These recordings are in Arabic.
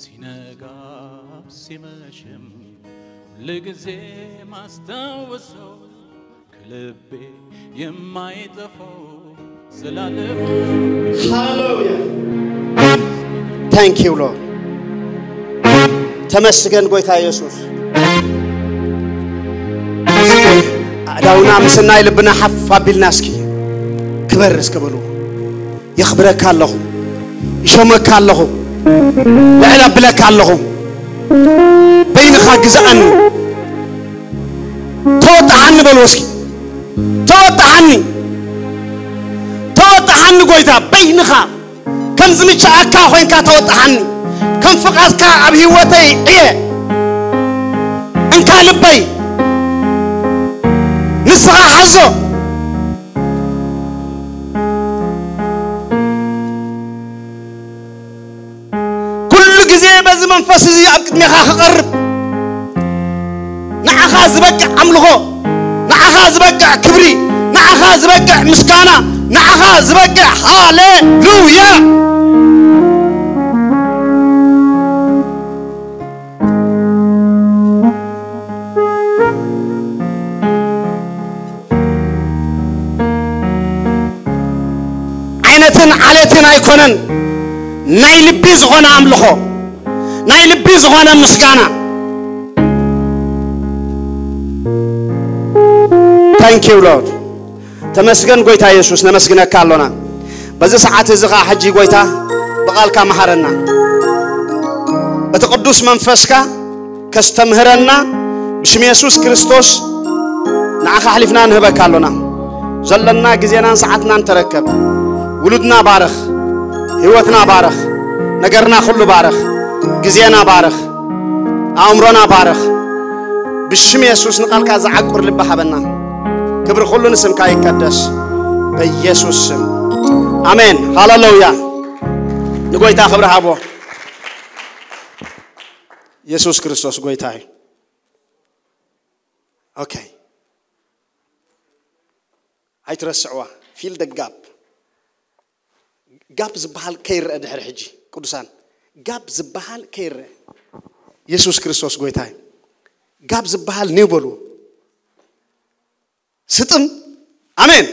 ሲነጋ ሲመሽም ለጊዜ ማስታወሰው ከልቤ የማይጠፋው ዘላለም ሃሌሉያ Thank you Lord ተመስገን ጌታ ኢየሱስ አዳውና ምስናይ ልብና ሐፋ ቢልናስኪ ክበር እስከበሉ يخبرك الله يشمك الله لعل بلك الله بينك جزءني توت عني بالوسكي توت عني قويتا بينك كم زميتش أكا وين كتوت عني كم فقط كأبي وتي إيه إن كالبي نسرع حزو بز منفس زي أبكت مخاخ قرب نعخاز بقع عملغو نعخاز بقع كبري نعخاز بقع مسكانة نعخاز بقع هاليلويا عينتن عليتن أيكونن نايل بيز غنا عملغو نايل بيز غنا مسكانة Thank you Lord تمسكن قويتا يسوس نمسكنا كالونا بزي ساعات زغا حجي قويتا بقالكا محرنا بتقدس منفسكا كاستمهرنا بشم يسوس كريستوس نعخ حلفنا نهبا كالونا زلنا قزينا ساعتنا نتركب ولدنا بارخ هوتنا بارخ نقرنا خلو بارخ قزينا بارخ عمرنا بارخ بشم يسوس نقال كازا عقور لبحبنا كبر خلو نسم كاي كدس بيسوس سم آمين هاللويا نقويتا خبر هابو يسوس كريستوس قويتاي اوكي هاي ترسعوا فيل ذا جاب زبال كير ادحر حجي قدسان جاب زبال كير يسوس كريستوس قويتاي جاب زبال نيبلو ستم آمين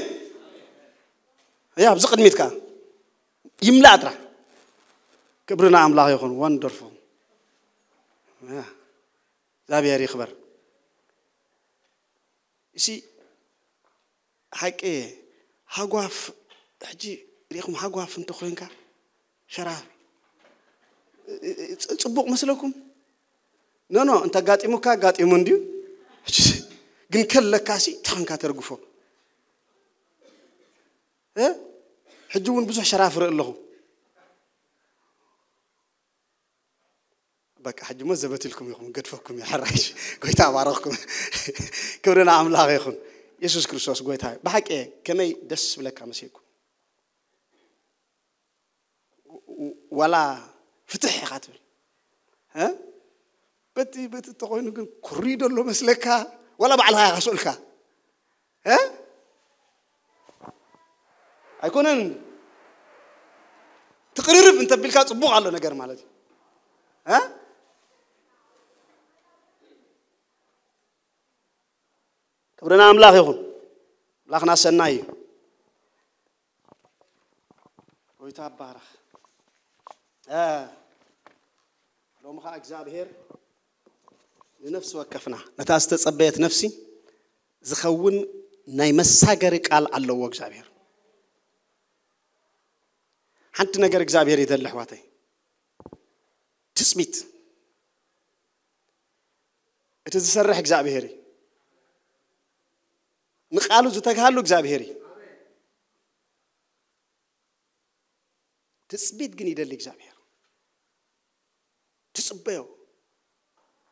يا بزقد ميتكا يملا أدرا كبرنا أملاق يكون wonderful يا زابي هري خبر يسي هاك إيه هاقواف حجي ريكم هاقواف انتو خوينكا شراب تصبق مثلكم نو انت قاتي مكا قاتي منديو جن كل كاسي تانكا ترقفو ها حجون بزح شراف رأله بك حج ما زبط لكم يخون قد فكم يا حراش قويت عباركم كورنا عملاق يخون يسوع كريستوس قويت هاي بحق إيه كمي دس بلك عمسيكم ولا فتح خاطر ها بتي تقولون كريدو لو مسلكها ولا بعلها غسولك ها هيكونن تقريب انت بالكا صبوق على نجر مالتي ها كبرنا املاح يكون املاحنا سناي ويتا بارخ لو ما اغزابير لنفس وقفنا نتاس تصبيت نفسي زخون ناي مساغر قال الله وغزابير حنت نجر እግዚአብሔር ይደልህዋተይ ትስሚት እትዝሰርሕ እግዚአብሔር ንቃሉ ዝተካሉ እግዚአብሔር ትስሚት ግን ይደል እግዚአብሔር ትጽበዩ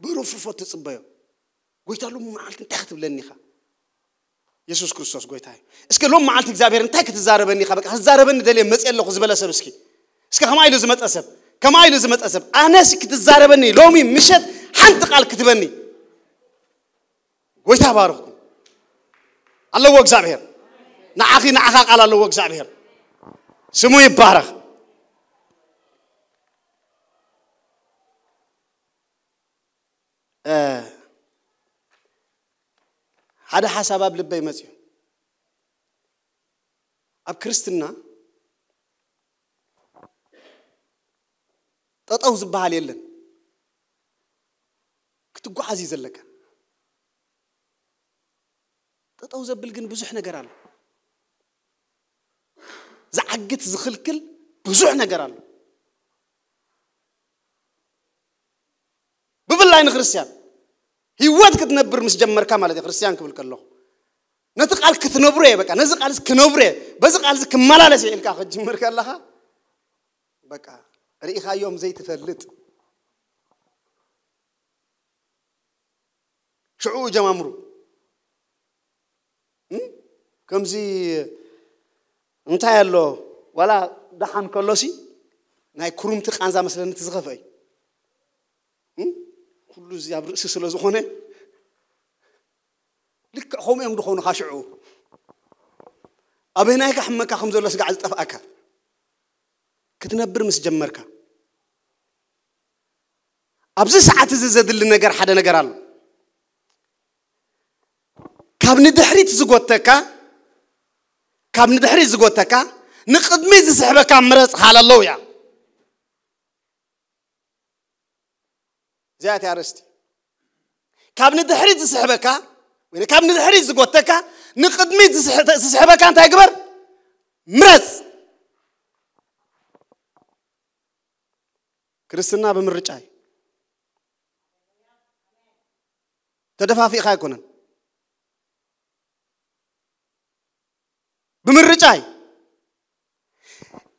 بروفو تتصبيو قويتالو معلت انت خبلني خا يسوع كريستوس قويتاي اسكي لو معلت እግዚአብሔር انت كتزاربني خا بقى زاربني دلي مصيلو زبل اسب اسكي اسكي كمايلو زمط اسب كمايلو زمط اسب انا اسكي تزاربني لومي مشت حنت قال كتبني قويتا باركم الله هو እግዚአብሔር نعاخي نعاخا قال الله هو እግዚአብሔር سمو يبارك هذا حساب لبي مزيو أب كريستنا تطوز بحال يلن كتقو عزيز لك تطوز بالجن بزح نجرال زعقت زخلكل بزح نجرال ببلاين خريستيان هيوات كتنبر مس جمر كمال خريستيان قبل كله نتقال كتنبره بقى نزقال كنبره بزقال كمالالس يلكا خجمر كلها بقى ريخا يوم زي تفلت شعو جمامرو كمزي انتا يالو ولا دحان كلوسي ناي كروم تقانزا مثلا تزغفاي كل زي برأس سلازخونه لك هم يوم دخون خاشعو أبيناك حمك خمسة ولا سقعد تفأكا كتنبر مس جمركا أبز ساعات زاد اللي نجار حدا نجارال كابن دحريت زقوتكا كابن دحريت زقوتكا نقدمي زسحبك مرز حال الله يا زيات يا رستي كابن دحريت زسحبك وين كابن دحريت زقوتكا نقدمي زسحبك أنت أكبر مرز كريستنا بمرجعي تدفع في خايكونا بمرجعي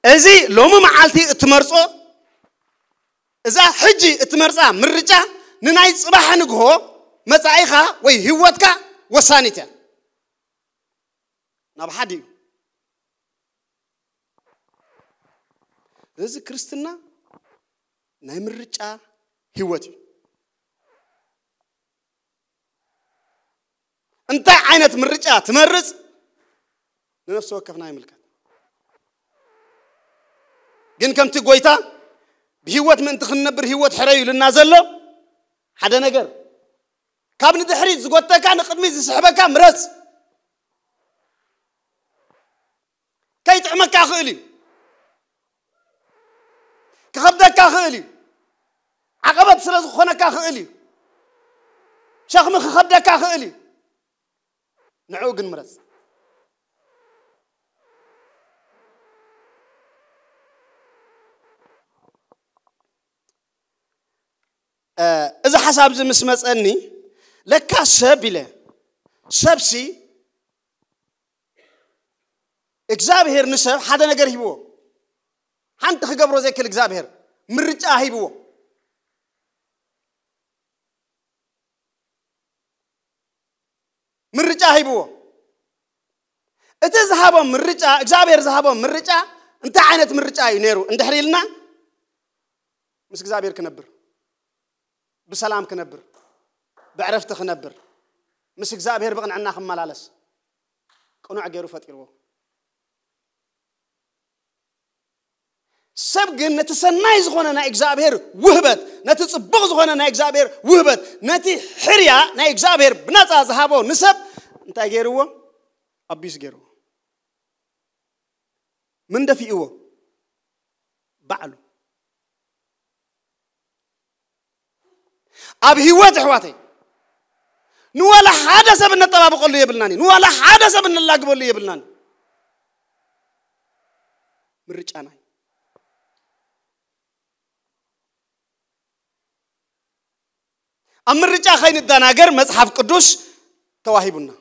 ازي لوم معالتي اتمرصو اذا حجي اتمرصا مرجع نناي صباح نغو مصايخا وي هيوتكا وسانيتا نابحدي ازي كريستنا ناي مرجع هيوتي انت عينت مرجع تمرز لنفسه وكفنا يملكت جن كم تقويتا بهوت من تخنبر هوت حريو للنازلو حدا نجر كابن دحريت زقوتا كان قدمي سحبك مرز كي تعمك اخيلي كخبدك اخيلي عقبت سلاز خونك اخيلي شخمك خبدك اخيلي نعوق المرز إذا حساب زي مسمى أني لك سبيله سبسي إجابهر نسب حدا نجر هيبو حنت خجبرو زي كل إجابهر مرجع هيبو مرجع هيبو إتذهب مرجع إجابهر ذهب مرجع أنت عينت مرجع ينيرو أنت حريلنا مس إجابهر كنبر بسلام كنبر بعرفت خنبر مس إجابهر بقن عنا خمالالس قنوع غيرو فطيرو سبق نتسناي زغونا إجابهر وهبت نتصبغ زغونا إجابهر وهبت نتي حريا نا إجابهر بنصا ذهبو نسب انت غيرو ابيس غيرو من دفيئو بعلو أبي هوات حواتي نولا حادث بن الطباب قل لي يبلناني نولا حادث بن الله قبل لي يبلناني مرجعنا أم مرجع خاين الدناجر مصحف قدوس تواهبنا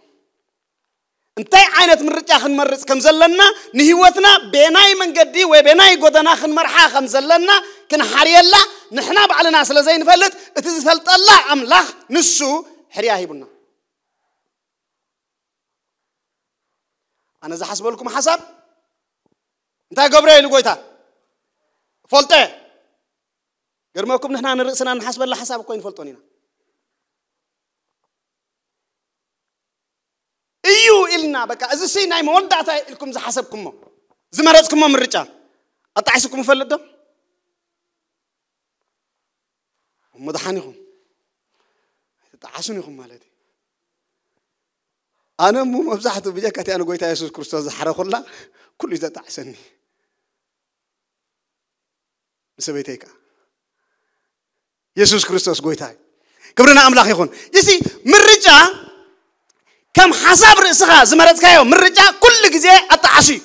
انتي عينت مرجع خن مرز كم زلنا نهوتنا بيناي من قدي وبيناي قدنا خن مرحا خم زلنا كن حريلا نحنا بعلنا سلا زين فلت اتزفلت الله املاح نسو حريا هيبنا انا اذا حسب لكم حسب انت جبريل قويتا فولته غيرماكم نحنا نرسنا نحسب الله حساب كوين فولتونينا ايو إلنا بكا إذا سي ناي مودعتا لكم زي حسبكم زي مرزكم من رجع أطعسكم فلدا مدحانيهم تعسونيكم مالتي أنا مو مبزحته بجاكتي أنا قويت يسوع كريستوس حرق الله كل إذا تعسني سبيتيك يسوع كريستوس قويتاي كبرنا أملاخ يخون يسي من رجع كم حساب رأسها زمرت كايو من رجع كل جزء أتعشي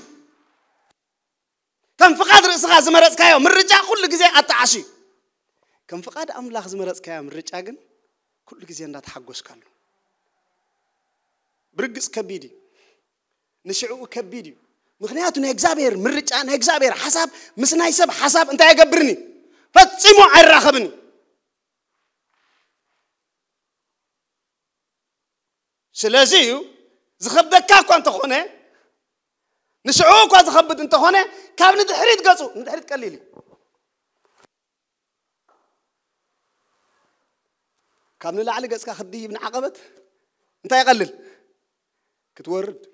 كم فقاد رأسها زمرت كايو من رجع كل جزء أتعشي كم فقاد أملاخ زمرت كايو من رجع جن كل جزء نتحقوس كله برقص كبيدي نشعو كبيدي مخنياتو نهجزابير من رجع نهجزابير حساب مسنا يسب حساب أنت يقبرني فتسمو عراخبني سلازيو زخبدك كاكو أنت خونه نشعوك وزخبد أنت خونه كاب ندحريت قصو ندحريت قليلي كاب نلعلي قص كخدي ابن عقبت أنت يقلل كتورد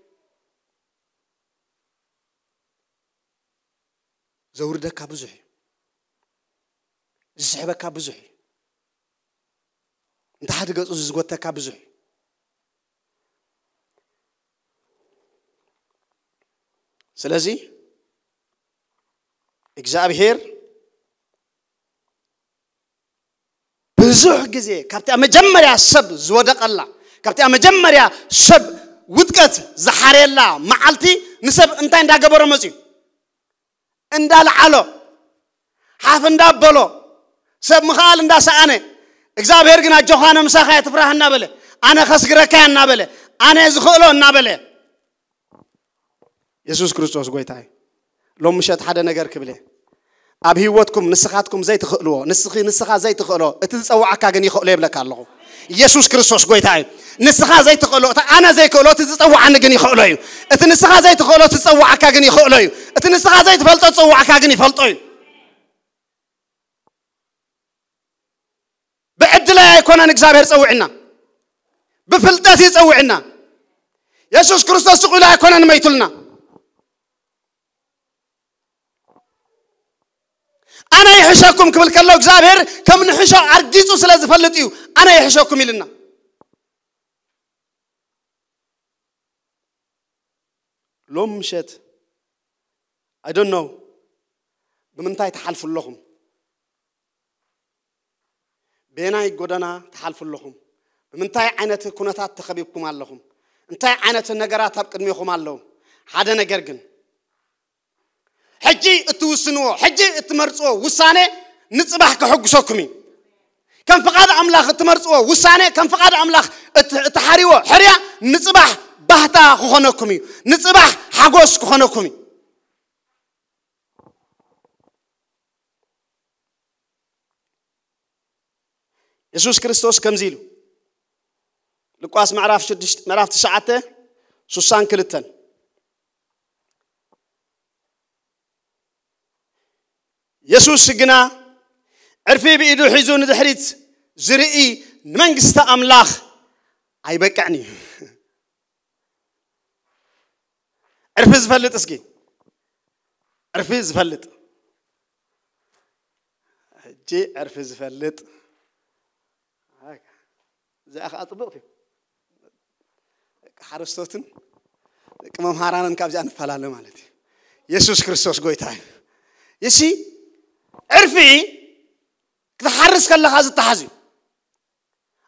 زوردك كابزحي زحبك كابزحي أنت حد قصو زغوتك كابزحي سلازي إجزابير بزوح جزء كابتي مجمريا سب زودق الله كابتي مجمريا سب ودكت زحري الله معلتي نسب أنت عند جبر مزي عند العلو حاف عند بلو سب مخال عند سأني إجزابير جنا جوهانا مساخة تفرح النابلة أنا خسرك النابلة أنا زخلو النابلة يسوع كريستوس قويتاي لو مشات حدا نجار كبله أبي هوتكم نسخاتكم زي تخلوه نسخة زي تخلوه تتصوع كأجني خليه بلك الله يسوع كريستوس قويتاي نسخة زي تخلوه أنا زي كلو تتصوع عن جني خليه نسخة زي تخلوه تتصوع كأجني خليه نسخة زي تفلت تتصوع كأجني فلتوي بعد لا يكون أنا إجزابير تصوعنا بفلتات يتصوعنا يسوع كريستوس تقول لا يكون أنا ما يتلنا أنا يحشاكم قبل كله إجزابير كم نحشا أرجيسو سلاز فلتيو أنا يحشاكم يلنا لوم مشت I don't know بمنتهي تحالف لهم بيناي قدنا تحالف لهم بمنتهي عينة كونتات تخبيبكم علىهم انتهي عينة النجارات هبقدميكم علىهم هذا نجرجن حجي التوسنو حجي التمرصو وسانه نصبح كحقسوكمي كم فقاد املاخ التمرصو وسانه كم فقاد املاخ تحريو حريا نصبح بحتا خونكمي نصبح حغوس خونكمي يسوع كريستوس كم زيلو لقاس معرف تشعته سوسان كلتن يسوع سجنا عرفي بيدو حيزون دحريت زرئي منقست أملاخ أي بكعني عرفي زفلت اسكي عرفي زفلت جي عرفي زفلت هاك زي أخ أطبقتي حرستوتن كم مهارانا كابجان فلالة مالتي يسوع كريستوس قويتاي يسي عرفي كتحرس كله هذا التحزي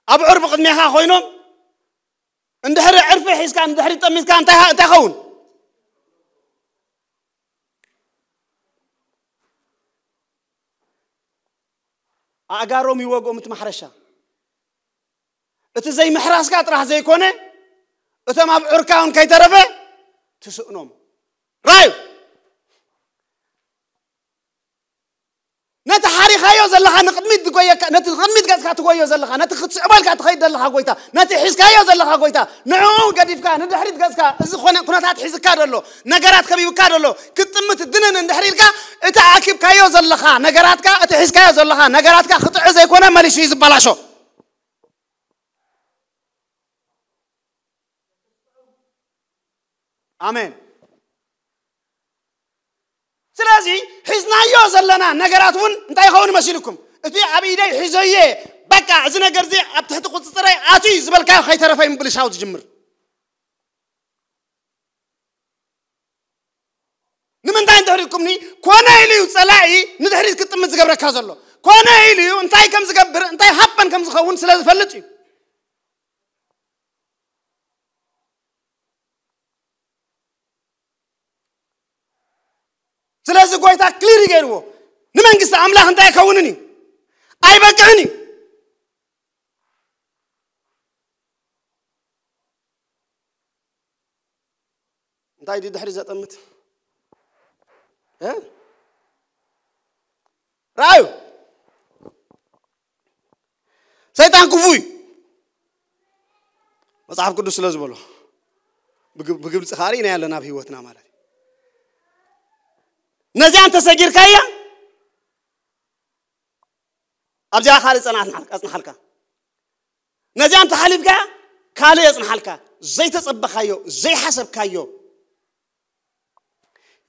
أبو عرب قد ميها خوينهم اندهر عرفي حيس كان اندهر تميز كان تخون أجاروم يوقو متمحرشة زي محراس كات راح زي كونه ما أبو عركاون كي ترفه تسؤنهم رايو نتحري خيو زلها نقدميت دقويا نتقدميت قاس كاتقويا زلها نتخد عبال كاتخيد زلها قويتا نتحس كيو زلها قويتا نعو قديف كان ندحريت قاس كا إذا خونا كنا تحس كادلو نجارات كبيو كادلو كتمت الدنيا ندحريت كا أتعاقب كيو زلها نجارات كا أتحس كيو زلها نجارات كا خطأ زي كنا مالي شيء زبالاشو آمين سلازي حزنا يوزل لنا نجاراتون انت يخون مسيلكم اتي عبيدي حزيه بقى عزنا جرزي أبتحت قصتري أتي زبل كا خيتر فاهم بلشاوت جمر نمن داين دهركم ني كوانا إلي وصلاعي ندهري كنت مزجبر كازلو كوانا إلي وانتاي كم زجبر انتاي حبن كم زخون سلاز فلتي سلاز قويتا كليري جيرو نمن قصة عمله انتاي كونني أي بقعني انتاي دي دحري زات أمت ها رايو سيطان كفوي مصحف قدس لازم له بقبل سخاري نيا لنا في وقتنا مالتي نزي أنت سجير كايا أرجع خالص أنا أصنع حلقة نزي أنت حليب كا كالي أصنع حلقة زي تصب خايو زي حسب كايو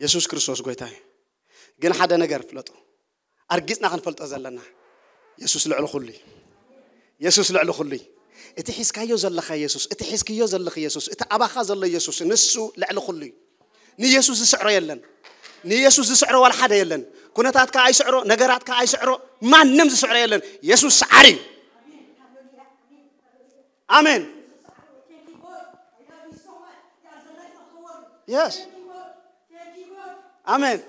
يسوع كريستوس قويتاي جن حدا نجار فلتو أرجسنا خن فلت أزلنا يسوع لعلو خلي يسوع لعلو خلي اتحس كايو زل خا يسوع اتحس كيو زل خا يسوع اتأبا خا زل يسوع نسو لعلو خلي ني يسوع سعره يلن ني يسوع سعره ولا حدا يلن كنتات كاي سعره نجارات كاي سعره ما نمز سعره يلن يسوع سعري آمين يس آمين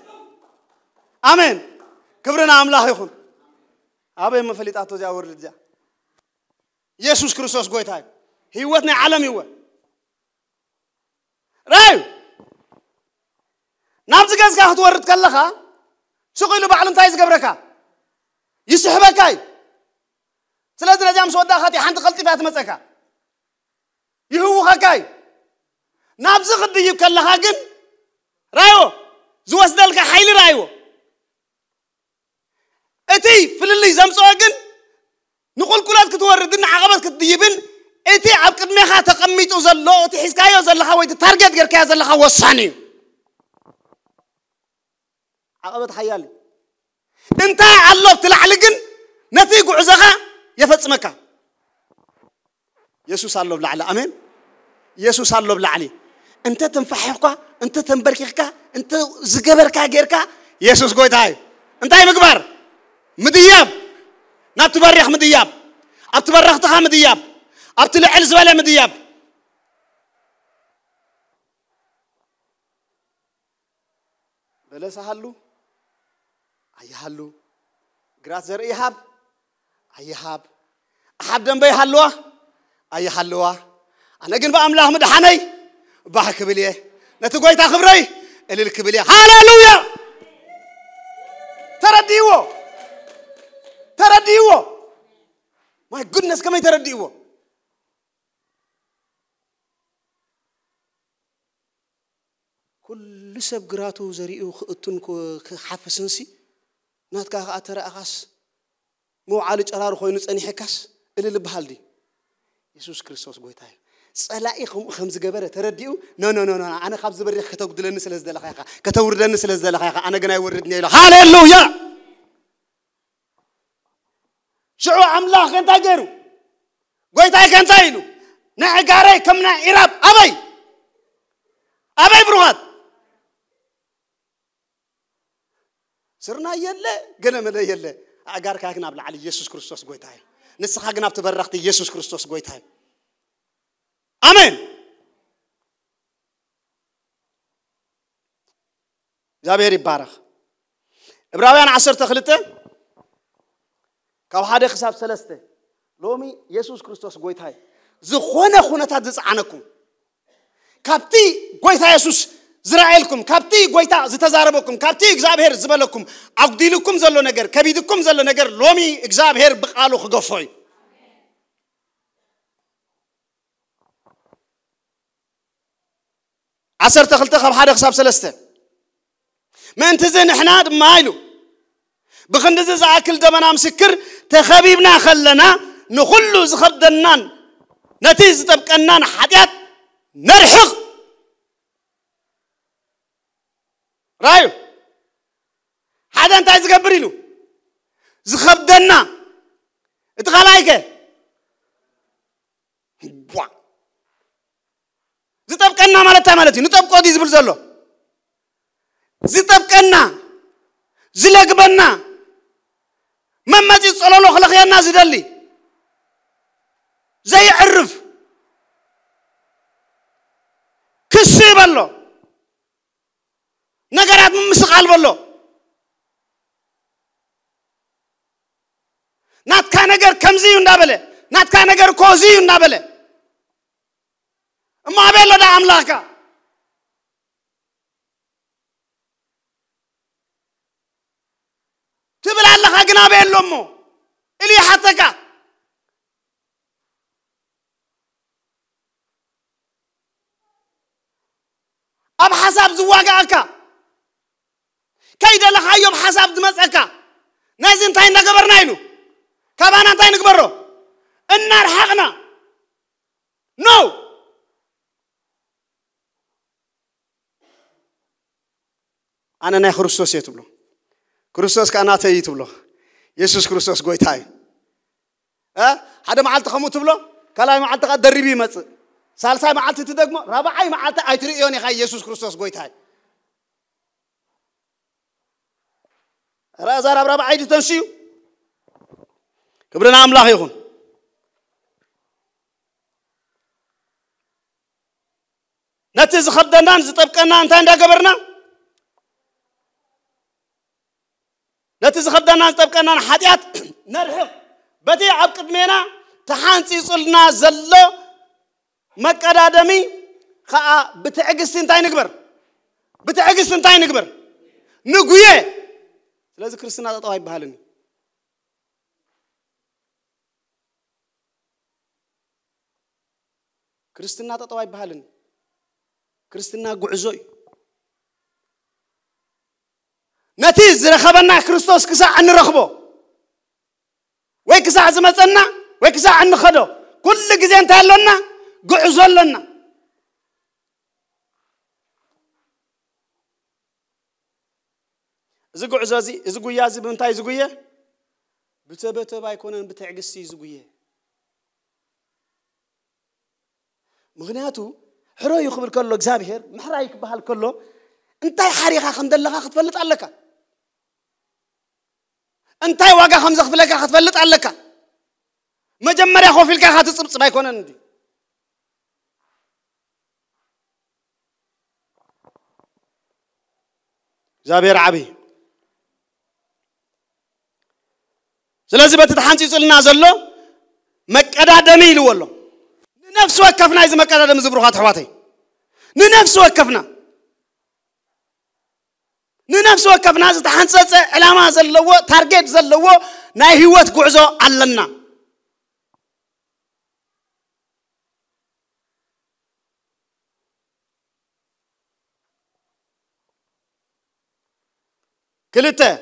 آمين كبرنا أملاح يخون أبي ما فليت أتوجه أورد جا يسوع كريستوس قوي تاي هيوتنا عالمي هو رايو نامز جالس كه تورد كلها سقيلو بعلم تايز قبركا يسحبكاي سلادنا جام سودا خاتي حنت خلتي فات مسكا يهو خكاي نامز قد يجيب كلها جن رايو زوس دلك حيل رايو أتي في اللي زمسوجن نقول كلات كتوردن عقبات كتجيبن أتي عقد ما خات قميت وزلوا تحس كايو زلها ويت تارجت غير كايو زلها وصاني عقبات حيالي أنت علّو تلعلقن نتيجة عزها يفتسمك يسوع صلى الله عليه آمين يسوع صلى الله عليه أنت تنفحك أنت تنبركك أنت زجبرك غيرك يسوع قوي تاي أنت أي مقبر مدياب نبتبرخ مدياب أبتبرخ تخا مدياب أبتلع الزبالة مدياب بلا سهلو أيهالو جراس زر إيهاب أيهاب أحد دم بيهالوه أيهالوه أنا جن بأملاح مدحني بحك بليه نتقوي تخبري اللي الكبليه هاللويا ترديوه my goodness كم يترديوه كل سب جراتو زريئو خطن كحفسنسي ناتكا أترى أخاس مو عالج أرار خوينوس أني حكاس اللي لبهالدي يسوع كريستوس قويتاي سلاقيكم خمس جبرة ترديو نو أنا خبز بريخ كتوقد للناس لزدل خيقة كتورد للناس لزدل خيقة أنا جناي وردني له هاليلويا شو عملاق أنت جرو قويتاي كان تايلو نعجاري كم نعرب أبي بروهات صرنا يلا جنا ملا يلا أجار كأجنا بلا علي يسوع كريستوس قويتاي نسخ أجنا بتبرختي يسوع كريستوس قويتاي آمين جابيري بارخ إبراهيم 10 تخلته كاب حدا حساب ثلاثة لومي يسوع كريستوس قويتاي زخونة تدز عنكم كابتي قويتا يسوع زرائلكم كابتي قويتا زتزاربكم كابتي إجابير زبالكم أقديلكم زلوا نجر كبيدكم زلوا نجر لومي إجابير بقالو خقفوي عصر تخلت خب حدا حساب ثلاثة ما أنت زين إحنا مايلو بخندز زعكل دمنا مسكر تخبيبنا خلنا نخلو زخدنان نتيز تبقنان حاجات نرحق رايو حدا أنت عايز تقبري له زخدنا اتخلايك بوا زتبقنا مالتي نطبقو دي زبل زلو زتبقنا زلقبنا ممازي صلولو خلقينا زدلي زي عرف كسي بلو نقرات مسقال بلو ناتكا نقر كمزي يندابله ناتكا نقر كوزي يندابله ما بيلو دا أملاكا تبل الله خاقنا بيلو مو إلي حتكا أب حساب زواجا أكا كيدا لخايو بحساب دمسكا نازين تاين نقبرنا ينو كابانا تاين نقبرو النار حقنا نو أنا نه خريستوس يتبلو خريستوس كأنا تيتبلو يسوع خريستوس قويتاي هذا معلت خمو تبلو كلاي معلت قد دربي مت سالساي معلت تدقمو رابعاي معلت أيتريوني خاي يسوع خريستوس قويتاي رازار رابعاي تنسيو كبرنا أملاخ يخون نتيز خدنا نزتبقنا أنت عندك كبرنا نتيز خدنا نزتبقنا حديات نرحق بدي عقد منا تحانسي صلنا زلو مكادامي خا بتعجز انتاي نكبر بتعجز انتاي نكبر نقويه لازم كريستنا تطوعي بحالني كريستنا تطوعي بحالني كريستنا قعزوي نتيز رخبنا كريستوس كسا عن رخبه ويكسا عزمتنا ويكسا عن خدو كل جزين تهلنا قعزو لنا زقو عزازي زقو يازي بنتاي زقويه بتبت بايكونن بتعقسي زقويه مغنياتو حرو يخبر كله اغزابير محرايك بحال كله انتي حريقه خمدلخه ختفلط عليك انتي واغا خمزخ فلك ختفلط عليك مجمريا خوفيلك خاتصبصب ايكونن اندي زابير عبي سلازي بتتحنسي صلنا زلو مقدادمي يلولو نفس وكفنا إذا مقدادم زبروخات حواتي نفس وكفنا نفس وكفنا إذا تحنسس علامة زلو تارجت زلو ناي هيوت قعزو علنا كلته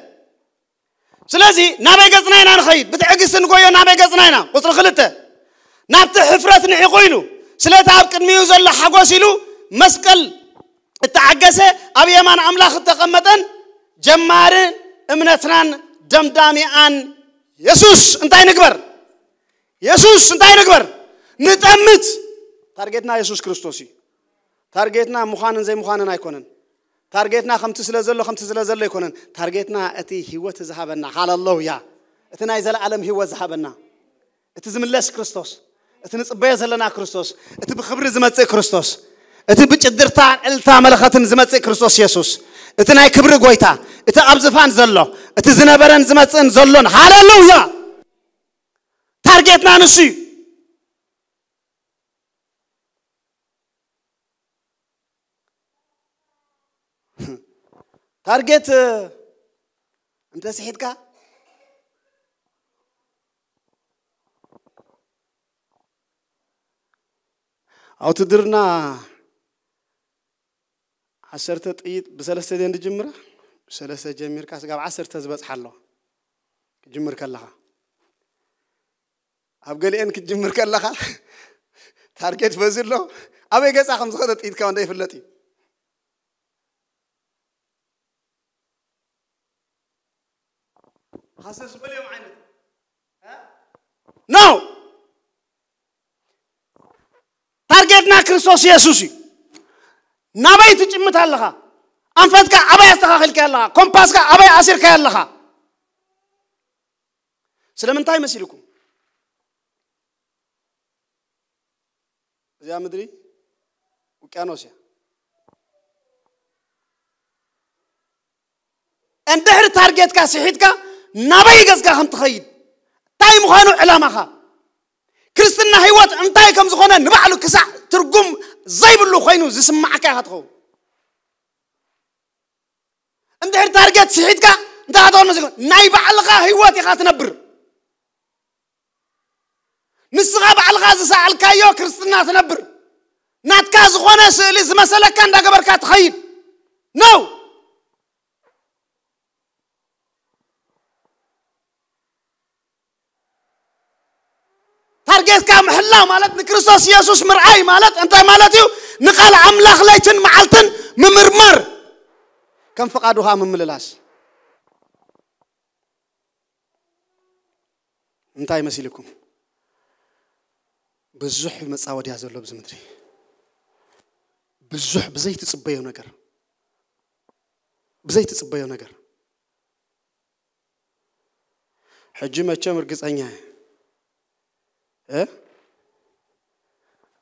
سلازي نابي قصناينا نخيد بتعقس نقويا نابي قصناينا قصر خلته نابت حفرة نعقوينو سلاتها بقدميو زل حقوسيلو مسقل التعقسه ابي يمان املاخ تقمطن جمارن امنتنان دمداميان يسوس انتاي نكبر يسوس انتاي نكبر نطمت تارجتنا يسوس كريستوسي تارجتنا مخانن زي مخانن ايكونن تارجتنا خمس سلازلو يكونن تارجتنا اتي هيوت زهابنا حال الله يا اتنا يزل عالم هيوت زهابنا اتزملس كريستوس اتنصبيه زلنا كريستوس ات بخبر زمص كريستوس ات بچدرتا التا ملختن زمص كريستوس يسوس اتناي كبر غويتا ات ابزفان زلو ات زنبرن زمصن زلون هاليلويا تارجتنا نسي تارجت انت سحيتك أو تدرنا عشرة طيط بثلاثة دين جمرة بثلاثة جمير كاس قاب عشرة زبط حلو جمر كلها أبقى لي إنك جمر كلها تارجت بزيلو أبي جالس أخمس خدت طيط كمان ده يفلتي حاسس باليوم عينك ها نو حلفنا كريستوس يسوسي نبي تجمع تالها أنفتك أبي أستخدم كالله كومباسك أبي أسير كالله سلام تاي مسيلكم زي مدري وكانوسيا اندهر تارجت كا سحيت كا نبي جز كا هم تخيل تاي مخانو علامها كريستنا هيوات انتاي كم زخونا نبعلو كسع ترجم زي بلو خينو زي سمعك هاتخو اندهر تارجت سحيت كا انت هذا المزيكا ناي بعلقة هيوات يخات نبر نسخة بعلقة زي ساعة الكايو كريستنا تنبر ناتكاز خوانا سيلي زي مسألة كان دا قبر كات خيل نو تارجت كام حلا مالت نكريستوس يسوس مرعاي مالت انت مالتيو نقال عملاخ ليتن معلتن ممرمر كم فقادوها من مللاس انتاي مسيلكم بزح مصاود يازلو بزمدري بزح بزي تصبيو ነገር بزي تصبيو ነገር حج መቼም እርግጠኛ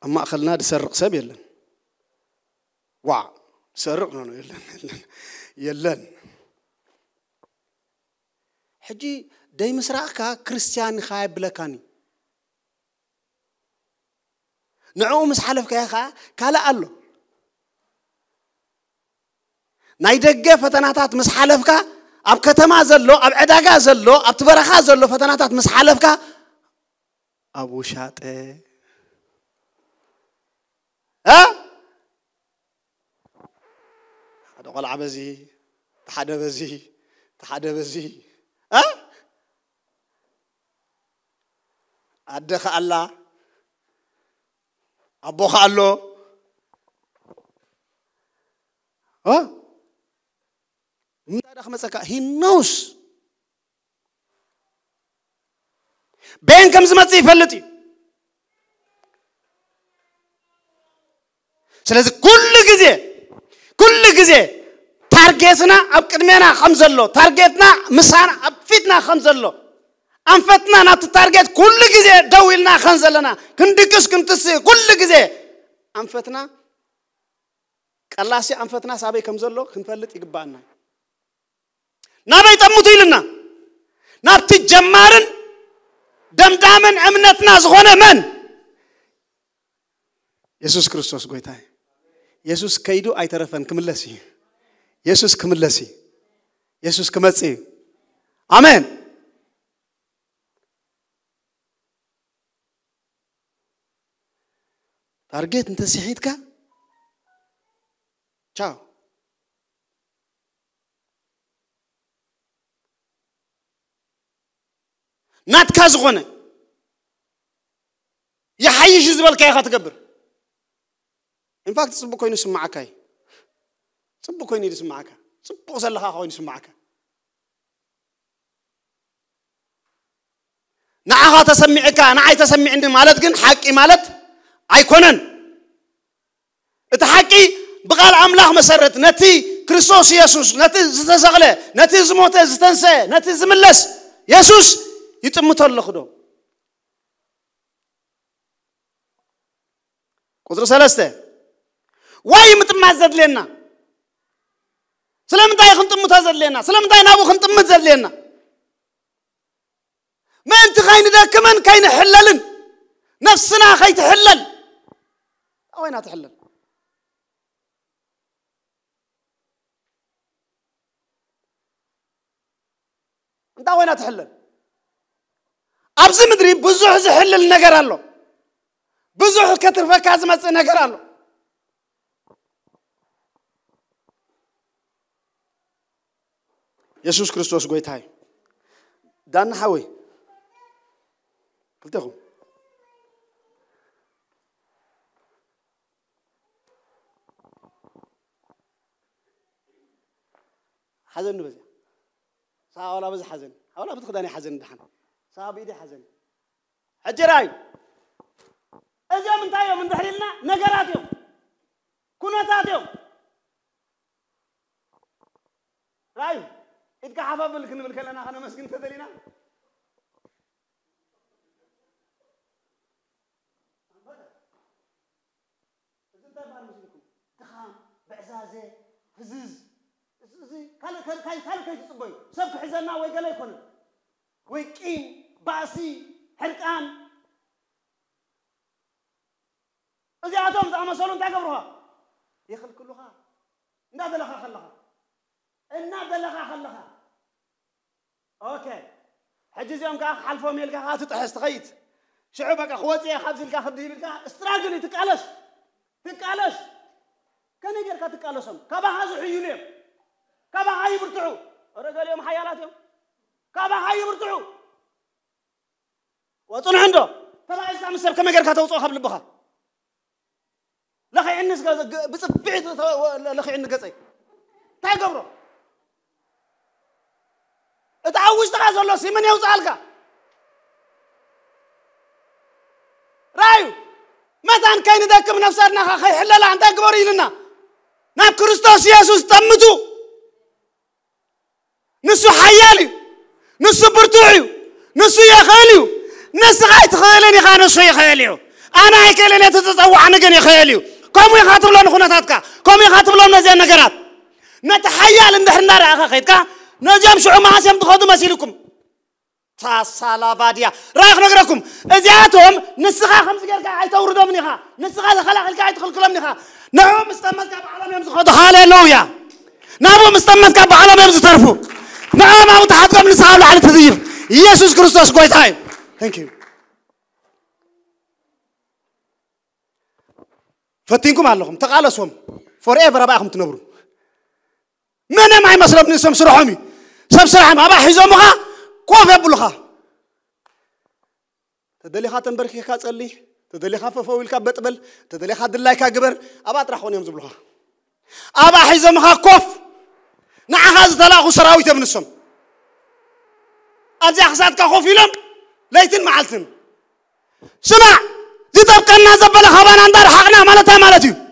اما اخلنا دسرق سب يلن وا سرق ነው يلن حجي داي مسراقك كريستيان خايب بلكاني نعو مس حلفك يا خا كالا الله نايدغه فتناتات مس حلفك اب كتما زلو اب عداغا زلو اب تبرخا زلو فتناتات مس حلفك ابو شاطه هذا قال عبزي تحدى بزي ادخ الله أبوخ الله من هذا خمسة he knows بين كم زمان تيفلتي سلازي كل جزء تارجتنا أبكرمنا خمسة تارجتنا مسانا أبفيتنا خمسة أنفتنا نات تارجت كل جزء دويلنا خمسة لنا كندكس كنتسي كل جزء أنفتنا الله سي أنفتنا سابي خمسة كنفلت يقبلنا نبي تموتي لنا نبتي جمارن دمدامن أمنتنا زغنا من يسوع كريستوس قويتاي يسوع كيدو أي طرفن كملسي يسوع كملسي يسوع كمتسي آمين تارجت انت سحيتك تشاو نات كازغونه يحيش زبل كاي خاتقبر ان فاكت صبو كوين يسمعكاي صبو كوين يسمعك صبو زلخا كوين يسمعك نعها تسمعك نعي تسمع عندي مالت كن حقي مالت أيكونن اتحقي بقال أملاح مسرت نتي كريستوس يسوس نتي زتزغله نتي زموت زتنسى نتي زملس يسوس يتمت الله خدو قدر سلسته واي متمازد لنا سلام تاي خنت متازد لنا سلام تاي نابو خنت متزد لنا ما انت خاين ده كمان كاين حللن نفسنا خي تحلل وين تحلل انت وين تحلل ابز مدري بزح زحلل ነገር አለው بزح كترفك ازمص ነገር አለው يسوع كريستوس ጎይታይ ዳን حوي قلتكم حزن بزي ساعة ولا بزي حزن ولا بتخداني حزن دحين ساعة بيدي حزن حجراي أزيم من تايو من دحريلنا نجاراتيو كوناتاتيو رايو إذا حفظ بالكن بالكلنا خنا مسكين تدلينا إذا بار مسكينكم تخام بعزازة هزز كلا تصبي سبك حزنا ويقلا يكون ويكين باسي حرقان إذا عتهم تعمل صلون تعقبروها يخل كلها نادى لها خلها النادى لها خلها أوكي حجز يوم كا حلفهم يلقى هات تحس تغيت شعوبك أخواتي خبز يلقى خبدي يلقى استراجلي تكالش كان يجرك تكالشهم كبا هذا حيولهم كبا هاي برتعو رجال يوم حيالاتهم كبا هاي برتعو وطن عنده كبا إسلام السر كم يجرك توصل قبل بها لخي الناس بصبعت لخي الناس قصي تعقبره اتعوج تغازل الله سيمن يوصلك رايو متى كاين ذاك من نفسنا خي حلال عند قبري لنا نا كريستوس يسوع تمتو نسو حيالي نسو برتوعي نسو يخاليو نسو غايت خيالي خانسو يخاليو انا هيكلني تتصوع نغن يخاليو كم يخاطب لنا خناتاتك كم يخاطب لنا زي النجارات نتحيال اندحنا راخا خيتك نجم شعو ما سيم تخدو مسيلكم تاسالا باديا رايخ نغركم ازياتهم نسخا خمس غير قاعد توردوا منيخا نسخا خلق القاعد تدخل كلام منيخا نعم مستمسك بعالم يمز خدو هاليلويا نعم مستمسك بعالم يمز ترفو نعم او تحطكم نسحب على التدير يسوع كريستوس غوي تايم ثانك يو فتينكم علىهم تقالصهم فور ايفر اباكم تنبروا من ما يمسلبني سم سرحمي سم سرحم ابا حيزومها كوف يبلخا تدلي خاتن بركي كاصلي تدلي خففويل كبطبل تدلي خد الله كغبر ابا طرحون يم زبلخا ابا حيزومها كوف نعهز تلاخو سراويت منسم ازي حساتك خوف يلم ليتن معلتن سمع زتبقنا زبل خبان اندار حقنا مالتي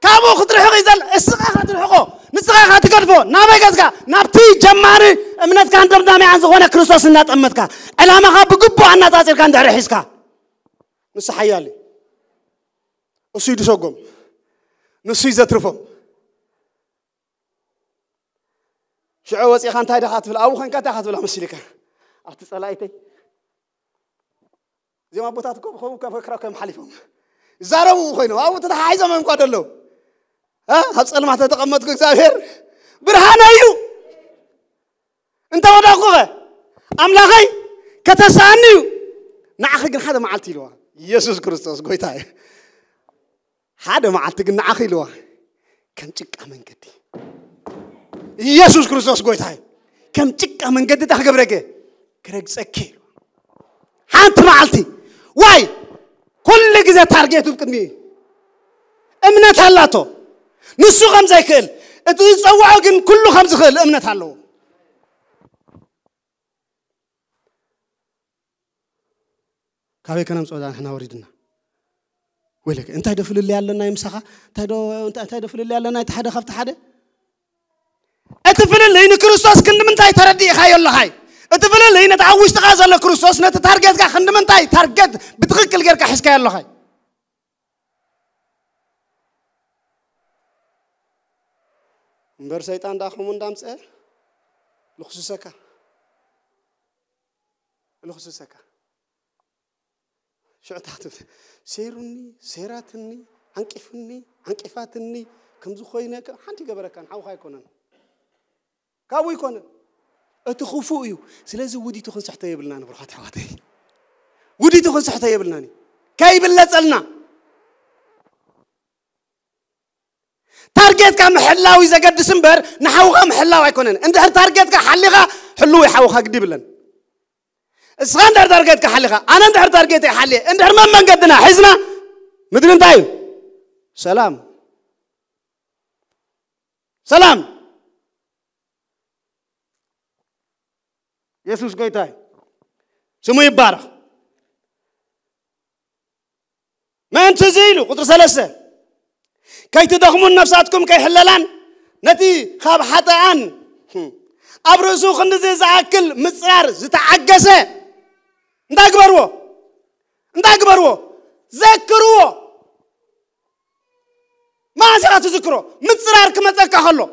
كابو خطر حق يزل اسقا خطر حقو نسقا خاطر قدفو نابي غزكا نابتي جماري امنتك عند دمدامي عن زغونه كريستوس ناتمتك علامه بغبو اناتاصير كان دحر حسكا نس حيالي اسيد سوغم نسي زترفو شعو وصي خان تايدا خاطف او خان كاتا خاطف لا مسلكا ابت صلايتي زي ما بوتاتكم خو كفكراكم حليفهم زارو خوينو او تتحايزو من قدلو ها هبصل ما تتقمطك እግዚአብሔር ብርሃን እዩ انت وداخوه املاخي كتسانيو نعخي ግን ሓደ መዓልቲ ኢልዋ ኢየሱስ ክርስቶስ ጎይታዬ ሓደ መዓልቲ ግን نعخي ኢልዋ ከም ጭቃ መንገዲ ኢየሱስ ክርስቶስ ጎይታዬ ከም ጭቃ መንገዲ ታገብረገ ክረግጸኪ ሓንቲ መዓልቲ ዋይ كل جزء تارجت بقدمي امنت هلاتو نسو خمسة يكل تصوعوا جن كله خمسة خل امنت هلو كابي كلام سؤال احنا وريدنا ولك انت هدفل اللي علنا يمسخه انت هدفل اللي علنا يتحدى خفت حدا اتفل اللي ان كريستوس كند من تاي تردي خاي الله هاي اتفل اللي نتعوش تغازل لكريستوس نت تارجت كا خند من تاي تارجت بتغكل غير كا حسكا الله هاي مبر شيطان داخم ندامص لخصوصك شو تعتبر سيرني سيراتني عنقفاتني كم زو خوينك حنتي جبركان حو خاي كونن كابو يكونن اتخوفو يو سلازي ودي تخن صحته يبلنا نبرخات حواتي ودي تخن صحته يبلناني كاي بلصلنا تارجت كم حلاوي زقد سنبر نحوها محلاوي يكونن انت تارجت كحليغا حلوي حوخا قدي بلن اسغان در تارجت كحليغا انا در تارجت حلي انت من قدنا حزنا مدن انتايو سلام يسوس قويتاي سمو يبارك ما أنت زيلو قدر سلسة كي تدخمون نفساتكم كي حللان نتي خاب حتى عن أبرزو خندزي زعاكل مصرار زتعقسة نداقبرو ذكروا ما زال تذكروا مصرار كما تكهلو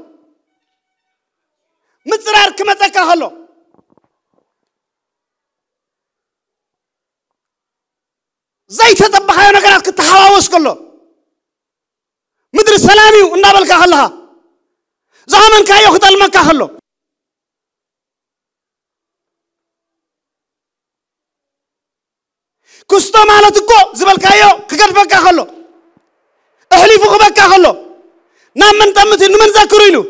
مصرار كما تكهلو زي تطبخ يا نقرات كتحواوس كله مدر السلامي ونابل كهلها زمن كايو خدال ما كهلو كستو مالتكو زبل كايو كقد بكا خلو احلي فوق بكا خلو نام من تمت من ذكريلو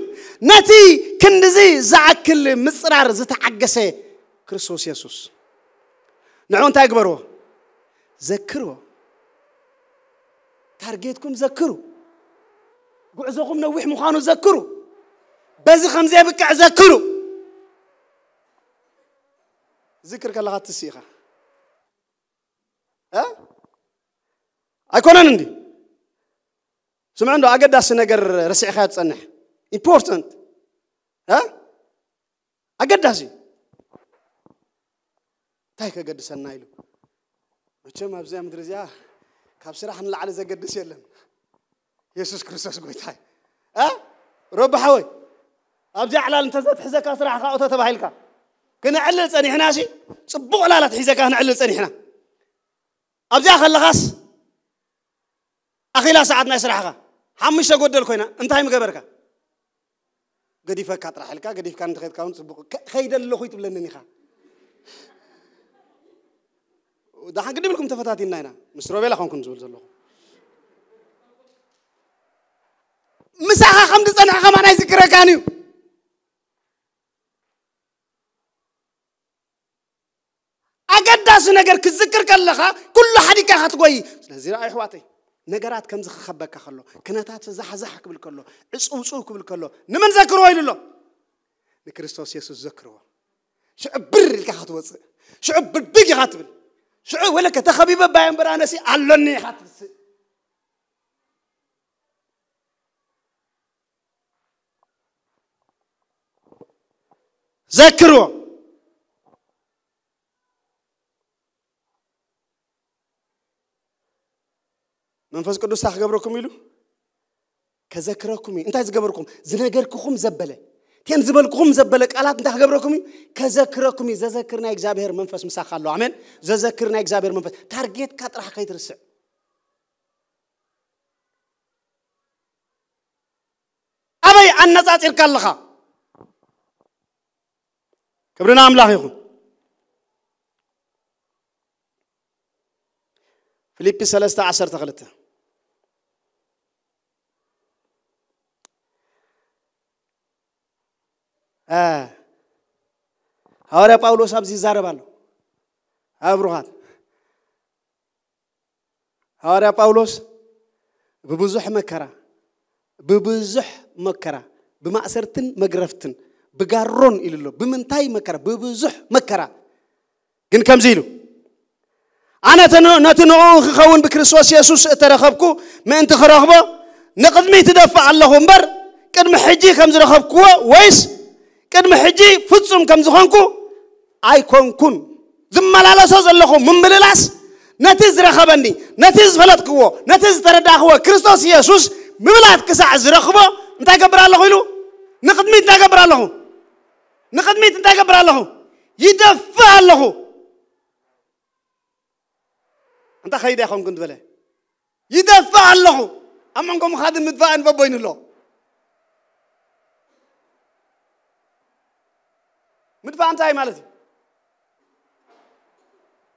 نتي كندزي زعكل مصرار زتعقسه كريستوس يسوس نعون تاكبروا ذكروا تارجيتكم ذكروا قعزكم نوح مخانو ذكروا بزي خمزه بكع ذكروا ذكرك الله تسيخه ها أيكونن عندي سمع عنده أقدس نجر رسع خيات صنح important ها أقدسي تايك أقدس النايلو وشم أبزي مدرسة كابسرة حن لعلى زي قدس يلهم يسوع كريستوس قوي تاي ها رب حوي أبزي على أنت زاد حزك أسرع خاطة تبعيلك كنا علل صني هنا شيء صبوا على لا تحزك هنا علل صني هنا أبزي خلص أخي لا ساعدنا يسرحها حمش أقول لك هنا أنت هاي مقبرك قدي فكرت رحلك قدي كانت خيط كون خيد اللي خويت بلنني خا وده حق لكم تفتاتين هنا مسروبي لكم كنت زول زلوا مساحة خمس سنة خمان هاي ذكرى كانوا أقدس نجر كذكر كلها كل حد كهات قوي لازم رأي حواتي نجارات كم زخ خبك خلوا كناتات زح قبل كله عصو قبل كله نمن ذكروا إلى الله لكريستوس يسوع ذكروا شعب بر الكهات وص شعب بيجي خاتبل شعب ولا كتخبيبة بايم برانسي علني خاتب ذكروا منفس قدوس تخبركم يلو كذكركم انت تخبركم زنجركم زبله تين زبلكم زبله قالات انت تخبركم كذكركم زذكرنا እግዚአብሔር መንፈስ مسخالو امين زذكرنا እግዚአብሔር መንፈስ ታርጌት ካጥራህ ከይትርስ አበይ አነጻጽር ካለኻ ክብርና አምላክ ይሁን فيليب 3:12 هؤلاء باولوس أبزي زاربالو أبروهات هؤلاء باولوس ببزح مكرة بمأسرتن مقرفتن بقارون إلو بمنتاي مكرة ببزح مكرة جن كم زيلو أنا نتنوع خون بكريستوس يسوع ترخبكو ما أنت خرخبه نقدمي تدفع الله مبر كدم حجي كم زرخبكو ويس كدم حجي فتصم كم زخانكو أيكون زملالا سوز الله من بللاس نتيز رخبني نتيز فلت كوا نتيز ترداه هو كريستوس يسوع مبلات كسع زرخبه أنت قبر الله يلو نقدمي أنت قبر الله نقدمي أنت قبر الله يدفع الله أنت خير يا أخوان كنت بله يدفع الله أمانكم خادم مدفع أن ببين الله مدفع أنت هاي مالتي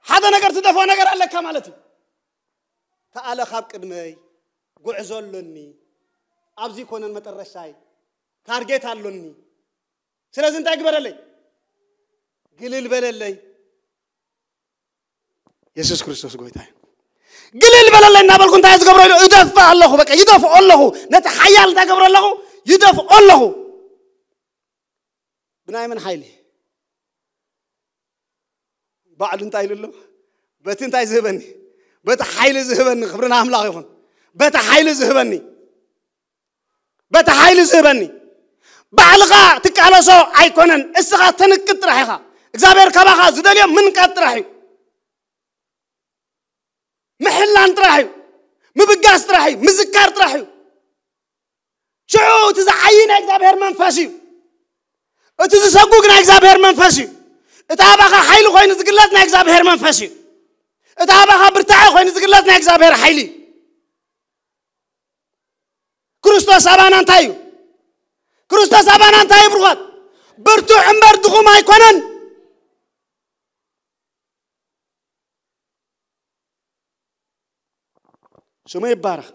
هذا نقر تدفع نقر على كمالتي تعال خاب كدمي قعزول لني أبزي كون المترشاي تارجت هاللني سلازم تكبر لي قليل بللي يسوع كريستوس قويتاي قليل بللي نابل كنت عايز قبر له يدفع الله بك يدفع الله نتحيال تقبر الله يدفع الله بناي من حيلي بعد انتاي له بت انتاي زهبني بت حيل زهبني خبرنا أملاق يخون بت حيل زهبني بت حيل زهبني بعلقة تكعلى سو عيكونن السقا تنكت رحيها إخبار كباخا زدليا من كت رحي محلان ترحي مبقاس ترحي مزكار ترحي شو تزعين إخبار منفسي تزسقوقنا إخبار منفسي اتابعها حيل خوين زقلاتنا إخبار منفسي اتابعها برتاع خوين زقلاتنا إخبار حيلي كريستوس أبانا انتايو كريستوس أبانا انتايو بروات برتو عمبر دخو ما يكونن شو ما يبارك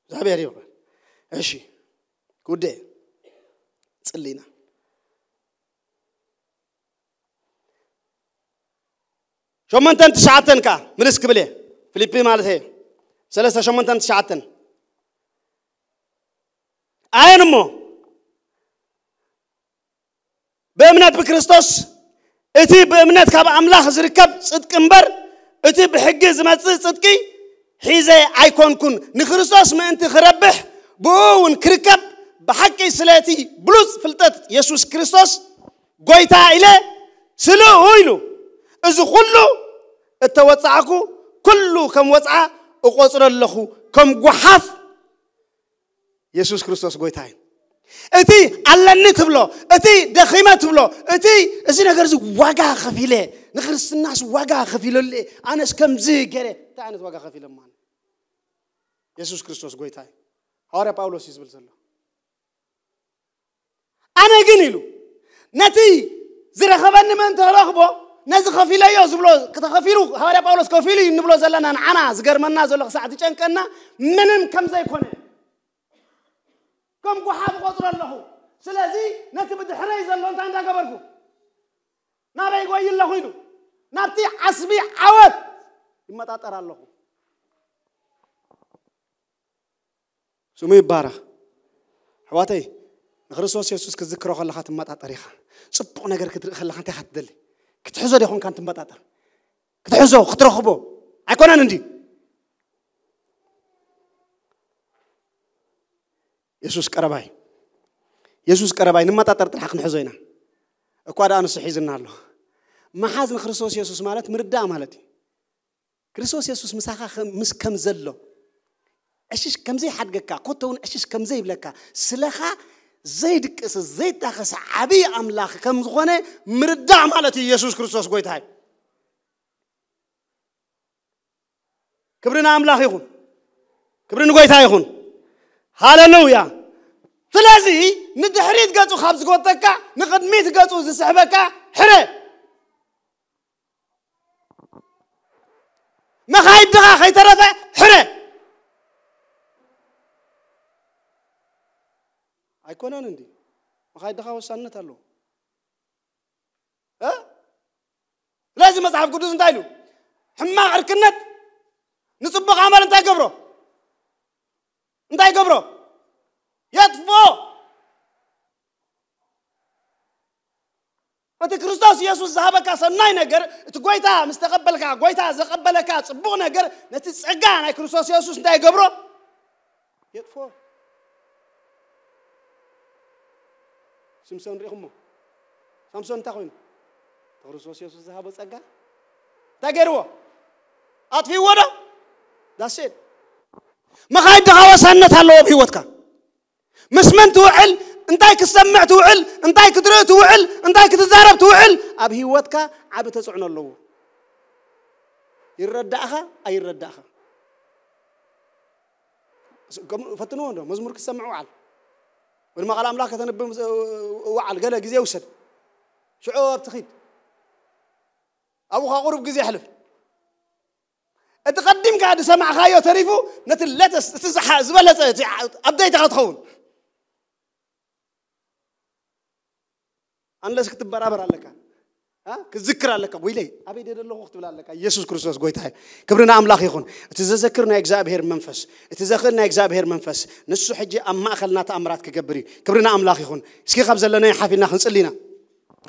زابير يوم إيشي كودة تصلينا شو من تنت شعتن كا منسك بليه فيليبي مالته ثلاثة شو من تنت شعتن أينمو بأمنات بكريستوس أتي بأمنات كاب أملاخ زركب صدق إمبر أتي بحجز ما صدقي حيزة عيكون كن نخريستوس ما أنت خربح بون كركب بحكي سلاتي بلوز فلتت يسوع كريستوس قويتا إلى سلو هويلو إذا كله التوسعكو كله كم وسع أقصر اللخو كم جحف يسوع كريستوس قويتاين أتي على النتبلو أتي دخيمة تبلو أتي إذا نقرز وجع خفيلة نقرز الناس وجع خفيلة اللي أنا كم زي كره تعنت وجع خفيلة مان يسوع كريستوس قويتاين هارا باولوس يزبل زلوا أنا جنيلو نتي زرا خبرني من تراقبه ناس خفيلة يزبلوا كتخفيلو هارا باولوس كفيلي نبلو زلنا أنا زجر من الناس ولا ساعة تيجان كنا منن كم زي كونه كم قحاب قطر الله سلازي نتي بدحريز الله أنت عندك بركو نبي يقول الله يدو نبتي عصبي عوض إما تطر الله سمي بارك حواتي خريستوس يسوع كذكره خلا خاتم ما تطريخه صبق نجر كتر خلا خانتي حتدل كتحزو ده يكون كانت مبتطر كتحزو خطرخبو أكون أنا ندي يسوع كرباي يسوع كرباي نما تطرت حق نحزينا أكواد أنا صحيزنا الله ما حازن خريستوس يسوع مالت مردا مالتي خريستوس يسوع مساخة مس كم زلوا أشيش كم زي حد جكا قطون أشيش كم زي بلكا سلخا زيد كس زيد تخس عبي أملاخ كم زغنة مردا مالتي يسوع كريستوس قويت هاي كبرنا أملاخ يخون كبرنا قويت هاي يخون هاللويا فلازي ندحريت قاتو خابز قوتك نقدميت قاتو زسحبك حري ما خايد دغا خاي ترفع حري أيكون أنا عندي ما خايد دغا وسنة له ها لازم أصحاب قدوس نتايلو حما عركنت نصبغ عمل نتاي قبره نتاي قبره يطفو فتكريستوس يسوع ذهبك سناي نجر تقويتا مستقبلك قويتا زقبلك صبغ نجر نتسقان كريستوس يسوع نتاي قبره يطفو سمسون ريخمو سمسون تاخوين كريستوس يسوع ذهب سقا تاجروا أطفي ودا داسيد ما خايد دغا وسنة الله بهوتك مسمن توعل انتاي كسمع توعل انتاي كدرو توعل انتاي كتزارب توعل اب هيوتك عب تصعن الله يرداها اي يرداها فتنو ده مزمور كسمعوا على ولما قال املاك تنبم وعل قال غزي يوسد شعوب تخيد ابوها قرب غزي يحلف اتقدم قاعد سمع خايو تريفو نتلتس تزح زبلت ابديت تخون أنا لسه كتب برابر عليك كذكر لك ويلي أبي دير الله وقت ولا لك يسوع كريستوس قويتها كبرنا أملاك يخون تذكرنا إجزاء بهير منفس تذكرنا إجزاء بهير منفس نسوا حجي أما أخلنا تأمرات كجبري كبرنا أملاك يخون سكي خبز لنا يحافلنا خنصلينا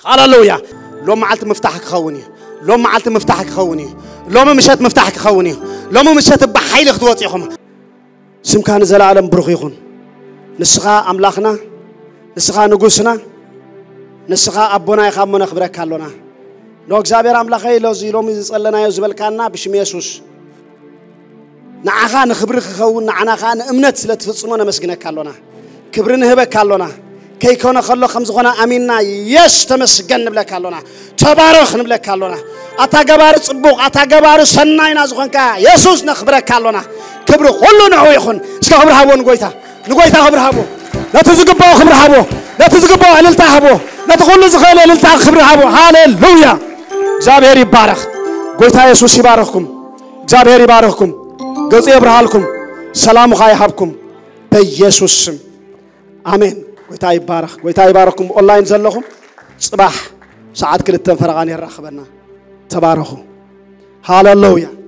هاللويا لو ما عالت مفتاحك خوني لو ما عالت مفتاحك خوني لو ما مشيت مفتاحك خوني لو ما مشيت بحيل خطوات يخون سم كان زل عالم بروخ يخون نسخة أملاكنا نسخة نجوسنا نسخة أبونا يخامنا خبرك كلنا لو إجزابير أملاكي لو زيلوم يزلنا يزبل كنا بشم يسوس نعخان خبرك خون نعنا خان أمنت لتفصمنا مسجنا كلنا كبرنا هبة كلنا كي كنا خلوا خمس غنا أميننا يس تمسجن بلا كلنا تبارك نبلا كلنا أتجبار صبوق أتجبار سناين أزخن كا يسوس نخبرك كلنا كبر كلنا هو يخون سك خبر هابو نقويتا خبر هابو لا تزقبوا خبر هابو لا تزقبوا على التهابو لا تقول زخيل على التاه خبر هابو هاليلويا جابير يبارك قويتا يسوس يبارككم جابير يبارككم قصي يبرهالكم سلام خاي حبكم بيسوس آمين قويتا يبارككم أونلاين زلكم صباح ساعات كل التنفرغان يرخبنا تباركوا هاليلويا